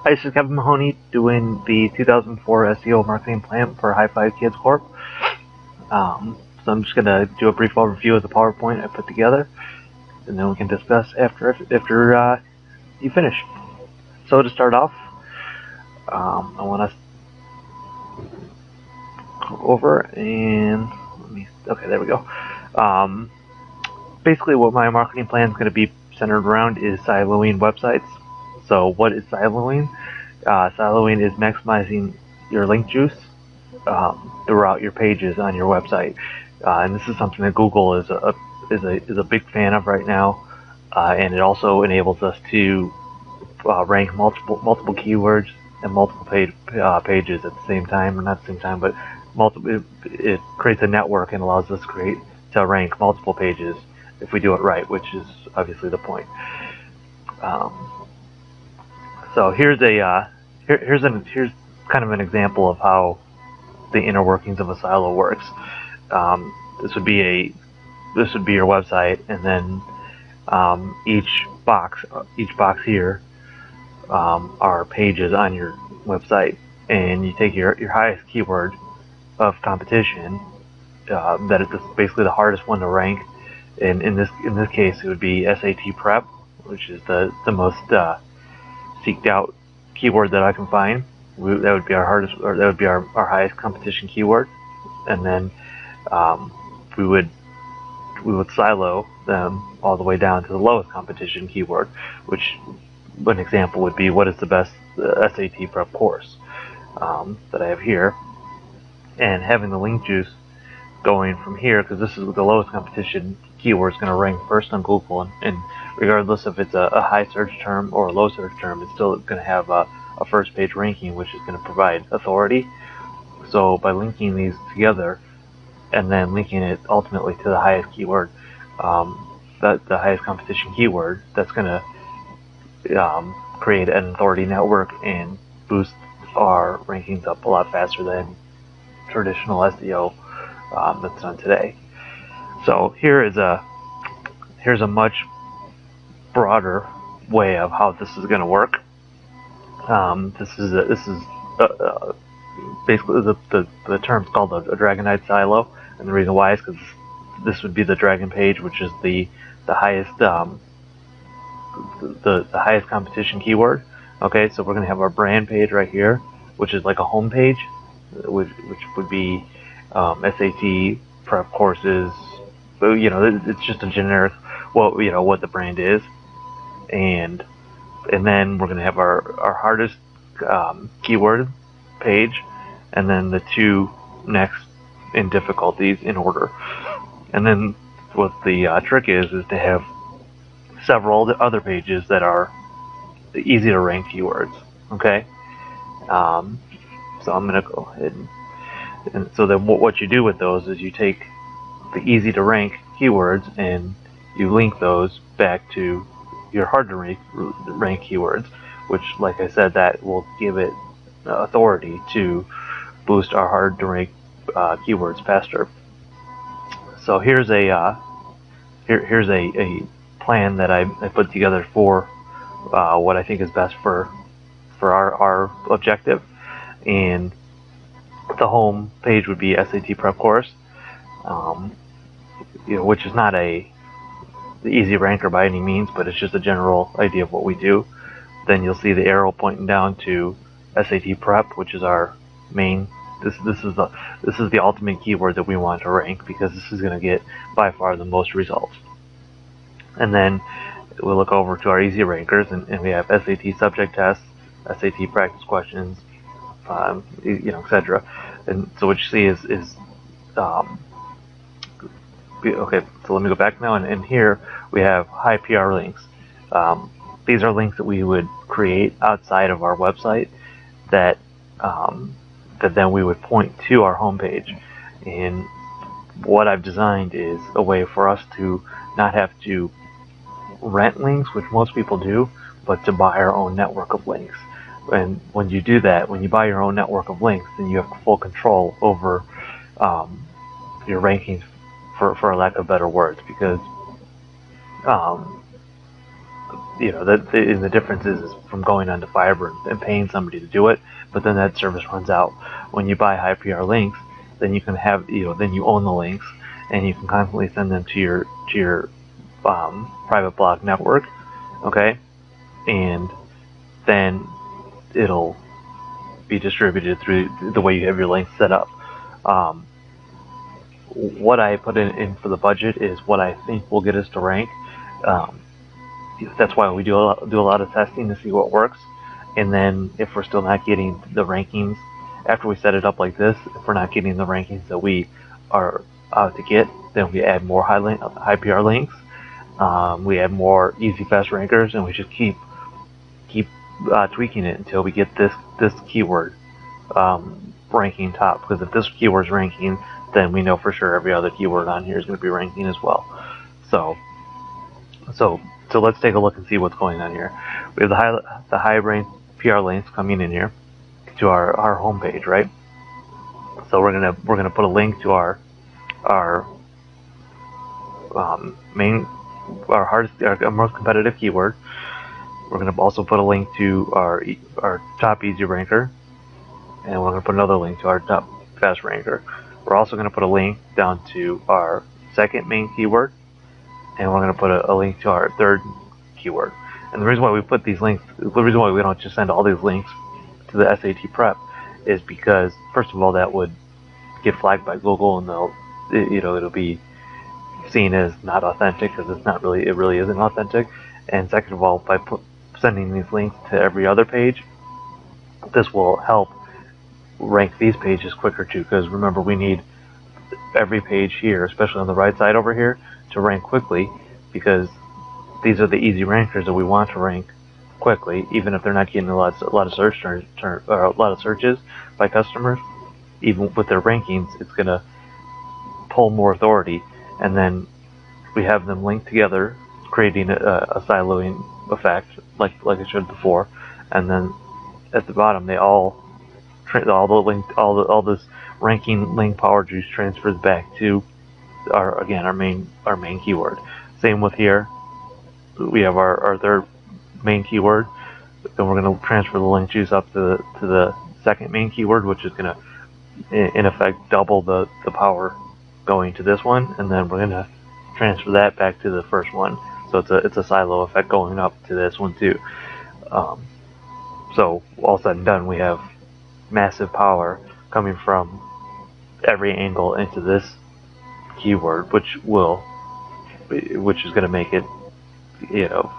Hi, this is Kevin Mahoney doing the 2004 SEO marketing plan for HiFi Kids Corp. So I'm just going to do a brief overview of the PowerPoint I put together, and then we can discuss after you finish. So to start off, I want to go over and okay, there we go. Basically, what my marketing plan is going to be centered around is siloing websites. So what is siloing? Siloing is maximizing your link juice throughout your pages on your website, and this is something that Google is a big fan of right now, and it also enables us to rank multiple keywords and multiple pages at the same time, or not at the same time, but it creates a network and allows us to rank multiple pages if we do it right, which is obviously the point. So here's kind of an example of how the inner workings of a silo works. This would be your website, and then each box here are pages on your website, and you take your highest keyword of competition that is basically the hardest one to rank. And in this case, it would be SAT prep, which is the most seeked out keyword that I can find. That would be our highest competition keyword, and then we would silo them all the way down to the lowest competition keyword, which an example would be, what is the best SAT prep course that I have here, and having the link juice going from here, because this is the lowest competition keyword, is going to rank first on Google, and regardless if it's a high search term or a low search term, it's still going to have a first page ranking, which is going to provide authority. So by linking these together and then linking it ultimately to the highest keyword, the highest competition keyword, that's going to create an authority network and boost our rankings up a lot faster than traditional SEO that's done today. So here's a much broader way of how this is going to work. This is basically the term's called a dragonite silo, and the reason why is because this would be the dragon page, which is the highest the highest competition keyword. Okay, so we're going to have our brand page right here, which is like a home page, which would be SAT prep courses. It's just a generic what the brand is, and then we're going to have our hardest keyword page, and then the two next in difficulties in order. And then what the trick is to have several other pages that are easy to rank keywords. Okay, so I'm going to go ahead and so then what you do with those is you take the easy to rank keywords and you link those back to your hard to rank keywords, which, like I said, that will give it authority to boost our hard to rank keywords faster. So here's a plan that I put together for what I think is best for our objective. And the home page would be SAT prep course, which is not the easy ranker by any means, but it's just a general idea of what we do. Then you'll see the arrow pointing down to SAT prep, which is our main. This is the ultimate keyword that we want to rank, because this is going to get by far the most results. And then we'll look over to our easy rankers, and we have SAT subject tests, SAT practice questions, etc. And so what you see is okay. So let me go back now, and here we have high PR links. These are links that we would create outside of our website that then we would point to our homepage. And what I've designed is a way for us to not have to rent links, which most people do, but to buy our own network of links. And when you do that, when you buy your own network of links, then you have full control over your rankings, for lack of better words, because the difference is from going onto fiber and paying somebody to do it, but then that service runs out. When you buy HiPR links, then you can have then you own the links, and you can constantly send them to your private blog network, okay, and then it'll be distributed through the way you have your links set up. What I put in for the budget is what I think will get us to rank. That's why we do a lot of testing to see what works, and then if we're still not getting the rankings after we set it up like this, if we're not getting the rankings that we are out to get, then we add more HiPR links. We add more easy fast rankers, and we just keep tweaking it until we get this keyword ranking top. Because if this keyword's ranking, then we know for sure every other keyword on here is going to be ranking as well. So let's take a look and see what's going on here. We have the high rank PR links coming in here to our home page, right? So we're gonna put a link to our most competitive keyword. We're gonna also put a link to our top easy ranker, and we're gonna put another link to our top fast ranker. We're also gonna put a link down to our second main keyword, and we're going to put a link to our third keyword. And the reason why we put these links, the reason why we don't just send all these links to the SAT prep, is because first of all, that would get flagged by Google, and it'll be seen as not authentic, because it really isn't authentic. And second of all, by sending these links to every other page, this will help rank these pages quicker too. Because remember, we need every page here, especially on the right side over here, to rank quickly, because these are the easy rankers that we want to rank quickly, even if they're not getting a lot of searches by customers. Even with their rankings, it's gonna pull more authority, and then we have them linked together, creating a siloing effect, like I showed before. And then at the bottom, they all this ranking link power juice transfers back to our main keyword. Same with here. We have our third main keyword, then we're going to transfer the link juice up to the second main keyword, which is going to in effect double the power going to this one, and then we're going to transfer that back to the first one. So it's a silo effect going up to this one too. So all said and done, we have massive power coming from every angle into this keyword, which is going to make it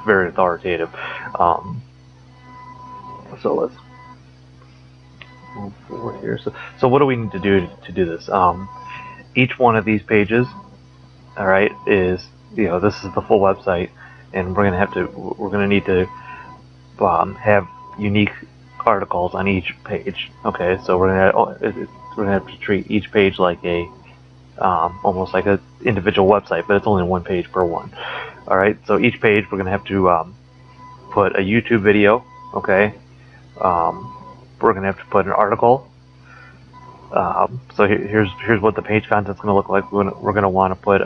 very authoritative. So let's move forward here. So what do we need to do to do this? Each one of these pages, all right, is this is the full website, and we're gonna need to have unique articles on each page. Okay, so we're gonna have to treat each page like a almost like an individual website, but it's only one page per one. All right, so each page we're gonna have to put a YouTube video. Okay, we're gonna have to put an article. So here's what the page content's gonna look like. We're gonna want to put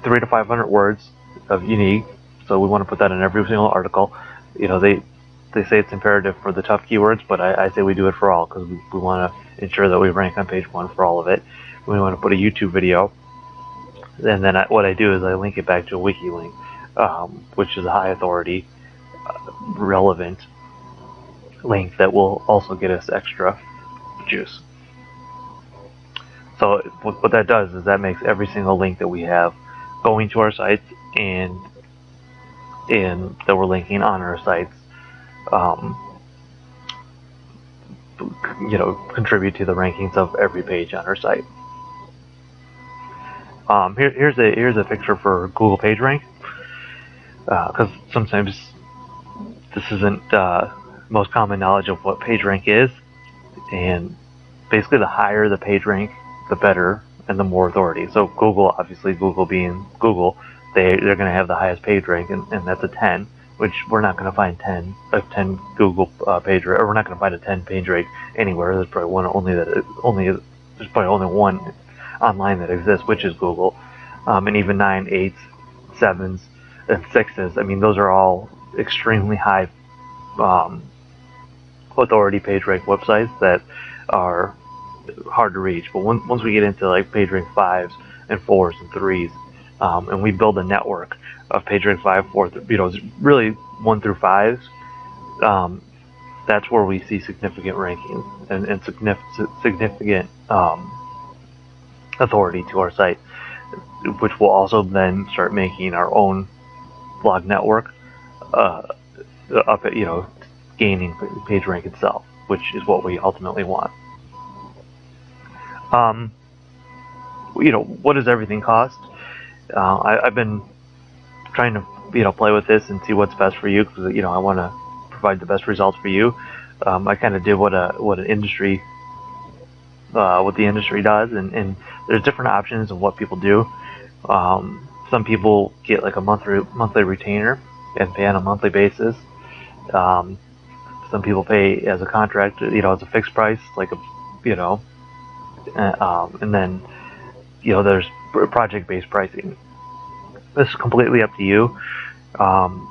300 to 500 words of unique. So we want to put that in every single article. They say it's imperative for the tough keywords, but I say we do it for all, because we want to ensure that we rank on page one for all of it. We want to put a YouTube video, and then what I do is I link it back to a wiki link, which is a high authority, relevant link that will also get us extra juice. So what that does is that makes every single link that we have going to our sites and that we're linking on our sites, contribute to the rankings of every page on our site. Here's a picture for Google PageRank, because sometimes this isn't most common knowledge of what PageRank is, and basically the higher the PageRank, the better and the more authority. So Google, obviously Google being Google, they're going to have the highest PageRank, and that's a 10, which we're not going to find 10 Google page rank, or we're not going to find a 10 PageRank anywhere. There's probably there's probably only one online that exists, which is Google. And even 9, 8s, 7s, and 6s. I mean, those are all extremely high um, authority page rank websites that are hard to reach. But once we get into like page rank 5s and 4s and 3s, and we build a network of page rank 5, 4, really 1 through 5s, that's where we see significant rankings and significant authority to our site, which will also then start making our own blog network up at, gaining page rank itself, which is what we ultimately want. What does everything cost? I've been trying to play with this and see what's best for you, because I want to provide the best results for you. I kind of did what the industry does, and there's different options of what people do. Some people get like a monthly retainer and pay on a monthly basis. Some people pay as a contract, as a fixed price, like and then there's project-based pricing. This is completely up to you. I'm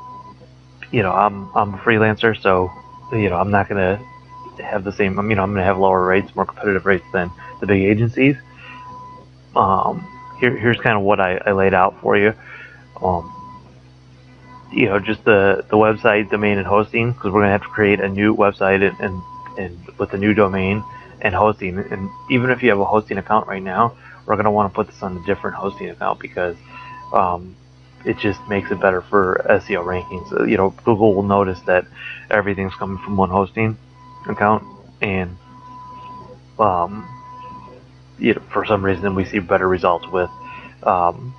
a freelancer, so I'm not gonna have the same. I'm gonna have lower rates, more competitive rates than the big agencies. Here's kind of what I laid out for you. Just the website, domain, and hosting, because we're gonna have to create a new website and with a new domain and hosting. And even if you have a hosting account right now, we're gonna want to put this on a different hosting account, because it just makes it better for SEO rankings. Google will notice that everything's coming from one hosting account, and for some reason we see better results with when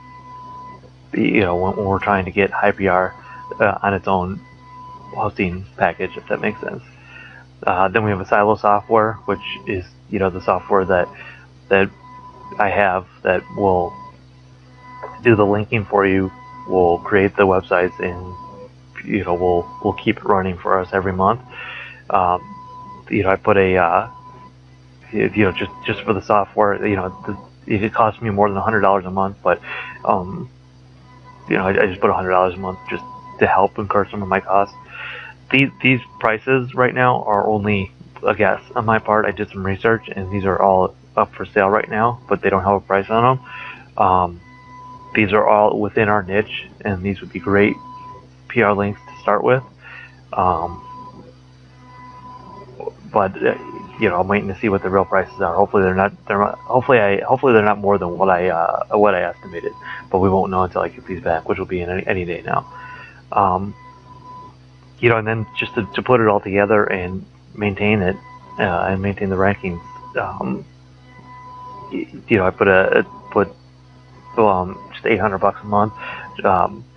we're trying to get HiPR on its own hosting package, if that makes sense. Then we have a silo software, which is the software that I have that will do the linking for you, will create the websites, and we'll keep it running for us every month. I put a just for the software, it costs me more than $100 a month, but I just put $100 a month just to help incur some of my costs. These prices right now are only a guess on my part. I did some research, and these are all up for sale right now, but they don't have a price on them. These are all within our niche, and these would be great PR links to start with. But I'm waiting to see what the real prices are. Hopefully they're not. Hopefully they're not more than what I estimated. But we won't know until I get these back, which will be in any day now. And then just to put it all together and maintain it and maintain the rankings. I put just $800 a month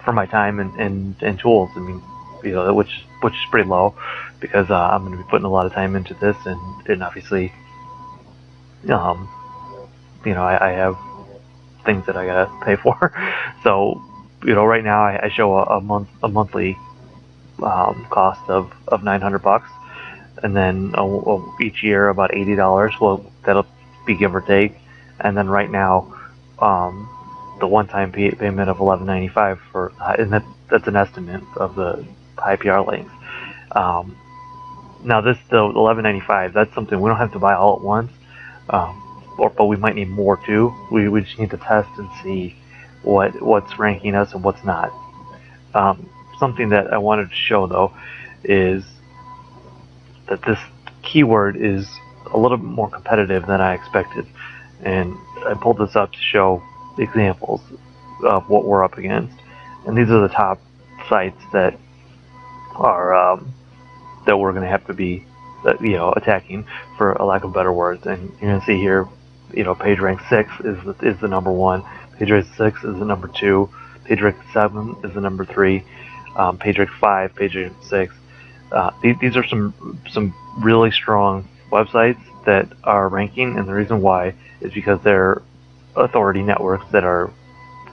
for my time and tools. I mean, which is pretty low, because I'm going to be putting a lot of time into this, and obviously, I have things that I gotta pay for. So, right now I show a monthly cost of $900, and then each year about $80. Well, that'll be give or take. And then right now, the one-time payment of $11.95 and that's an estimate of the HiPR links. Now the $11.95, that's something we don't have to buy all at once, but we might need more too. We just need to test and see what's ranking us and what's not. Something that I wanted to show though is that this keyword is a little bit more competitive than I expected, and I pulled this up to show examples of what we're up against. And these are the top sites that are that we're going to have to be attacking, for a lack of better words. And you're going to see here, page rank 6 is the number 1, page rank 6 is the number 2, page rank 7 is the number 3, page rank 5, page rank 6. These are some really strong websites that are ranking, and the reason why is because they're authority networks that are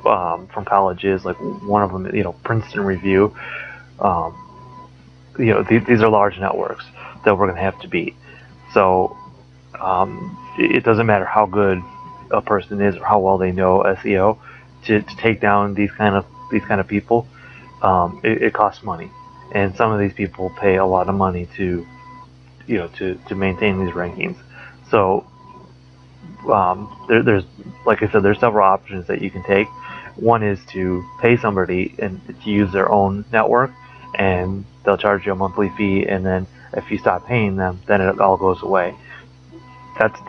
from colleges, like one of them, Princeton Review. These are large networks that we're going to have to beat. So it doesn't matter how good a person is or how well they know SEO to take down these kind of people. it costs money, and some of these people pay a lot of money to to maintain these rankings. So there's, like I said, there's several options that you can take. One is to pay somebody and to use their own network, and they'll charge you a monthly fee, and then if you stop paying them, then it all goes away. That's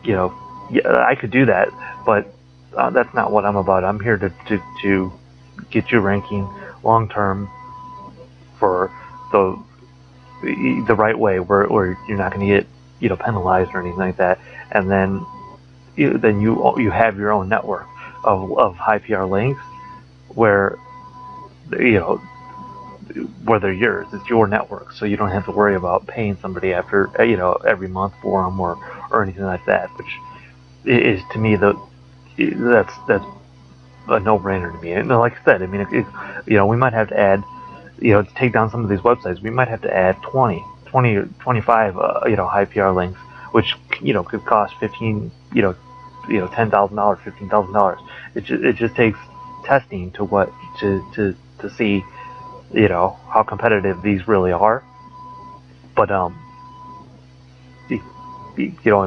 yeah, I could do that, but that's not what I'm about. I'm here to get you ranking long term for the the right way, where you're not going to get penalized or anything like that, and then you have your own network of high PR links where you know where they're yours. It's your network, so you don't have to worry about paying somebody after every month for them or anything like that. Which is, to me, that's a no-brainer to me. And like I said, I mean, we might have to add, to take down some of these websites, we might have to add 20 or 25, high PR links, which could cost $10,000, $15,000. It just takes testing to see, how competitive these really are. But I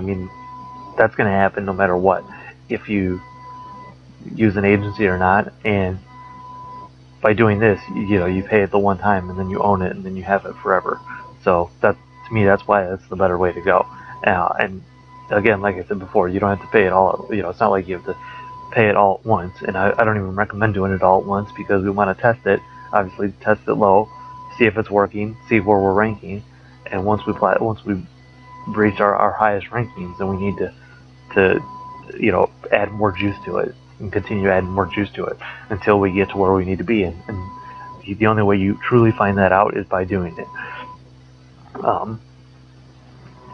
mean, that's going to happen no matter what, if you use an agency or not. And by doing this, you pay it the one time, and then you own it, and then you have it forever. So that, to me, that's why that's the better way to go. And again, like I said before, you don't have to pay it all. It's not like you have to pay it all at once. And I don't even recommend doing it all at once, because we want to test it. Obviously, test it low, see if it's working, see where we're ranking, and once we reach our highest rankings, then we need to add more juice to it, and continue adding more juice to it until we get to where we need to be. And the only way you truly find that out is by doing it.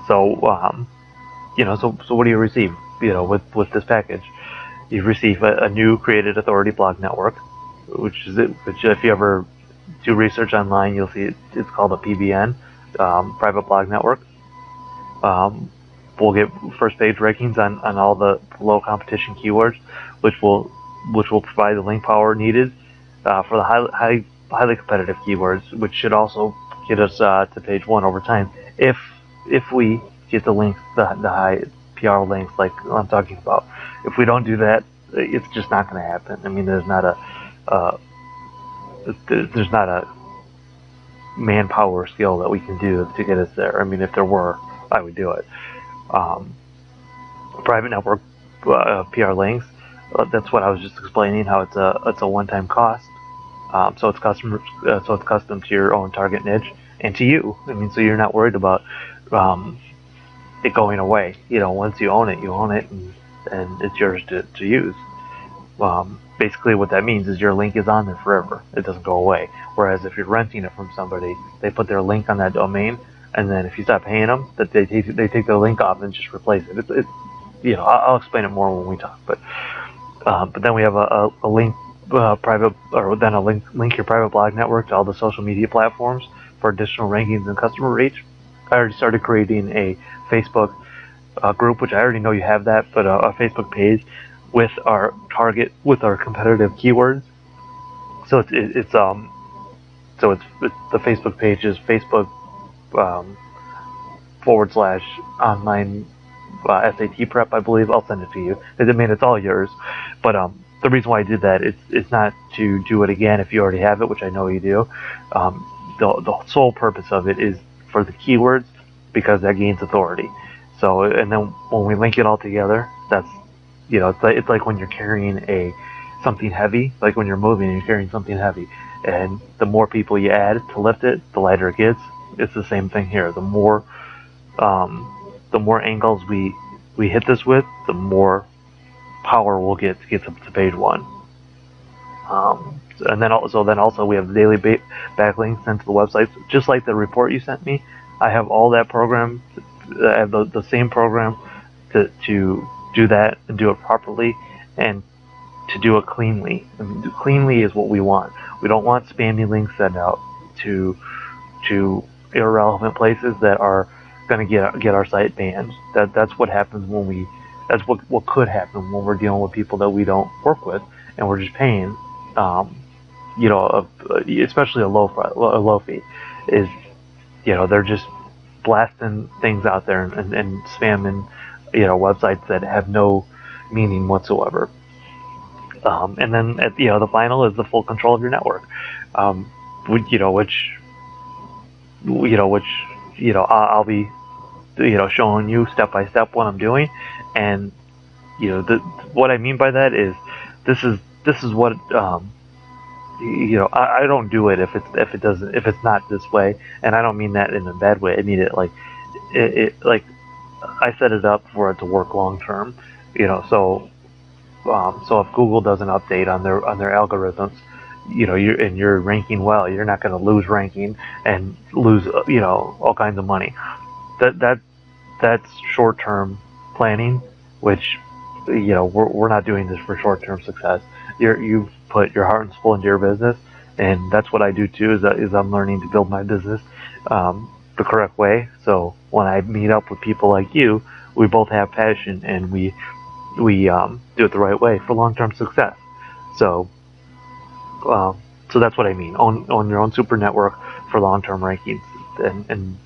So what do you receive? With this package, you receive a new created authority blog network, which if you ever do research online, you'll see it's called a PBN, private blog network. We'll get first page rankings on all the low competition keywords, which will provide the link power needed for the highly competitive keywords, which should also get us to page 1 over time, if we get the links, the high PR links like I'm talking about. If we don't do that, it's just not going to happen. I mean, there's not a manpower skill that we can do to get us there. I mean, if there were, I would do it. Private network PR links, that's what I was just explaining, how it's a one-time cost. So it's custom to your own target niche and to you. I mean, so you're not worried about it going away. Once you own it, and it's yours to use. Basically, what that means is your link is on there forever. It doesn't go away. Whereas if you're renting it from somebody, they put their link on that domain, and then if you stop paying them, that they take their link off and just replace it. It's I'll explain it more when we talk. But then we have a link link your private blog network to all the social media platforms for additional rankings and customer reach. I already started creating a Facebook group, which I already know you have that, but a Facebook page with our competitive keywords. So it's the Facebook page is Facebook /online SAT prep, I believe. I'll send it to you. I mean, it's all yours. But the reason why I did that, it's not to do it again if you already have it, which I know you do. The sole purpose of it is for the keywords, because that gains authority. So, and then when we link it all together, that's it's like when you're carrying something heavy, like when you're moving and you're carrying something heavy, and the more people you add to lift it, the lighter it gets. It's the same thing here. The more angles we hit this with, the more power we'll get to get to page 1. And then also we have the daily backlinks sent to the websites, just like the report you sent me. I have all that program. I have the same program to do that and do it properly, and to do it cleanly. I mean, cleanly is what we want. We don't want spammy links sent out to irrelevant places that are going to get our site banned. That's what happens that's what could happen when we're dealing with people that we don't work with, and we're just paying especially a low fee, is they're just blasting things out there and spamming websites that have no meaning whatsoever. And then the final is the full control of your network, which which I'll be showing you step by step what I'm doing, and what I mean by that is this is what I don't do it if it's not this way, and I don't mean that in a bad way. I mean it like like I set it up for it to work long term, so if Google doesn't update on their algorithms, you're ranking well, you're not going to lose ranking and lose all kinds of money. That's short term planning, which we're not doing this for short term success. You've put your heart and soul into your business, and that's what I do too. Is I'm learning to build my business the correct way. So when I meet up with people like you, we both have passion and we do it the right way for long term success. So so that's what I mean. Own your own super network for long term rankings, and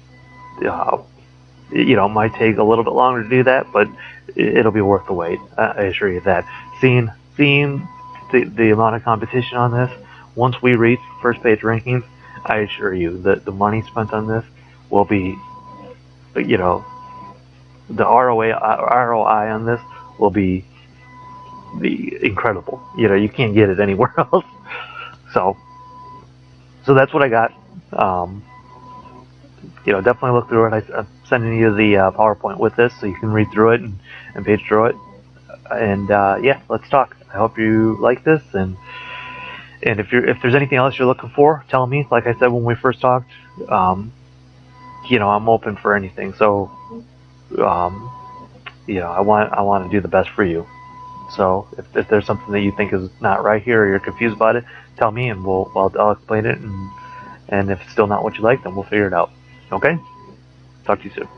it might take a little bit longer to do that, but it'll be worth the wait. I assure you that. Seeing the amount of competition on this, once we reach first page rankings, I assure you that the money spent on this will be, the ROI on this will be incredible. You can't get it anywhere else. So that's what I got. Definitely look through it. I'm sending you the PowerPoint with this, so you can read through it and page through it. And yeah, let's talk. I hope you like this, and if there's anything else you're looking for, tell me. Like I said when we first talked, I'm open for anything. So I want to do the best for you. So if there's something that you think is not right here or you're confused about it, tell me, and I'll explain it. And if it's still not what you like, then we'll figure it out. Okay? Talk to you soon.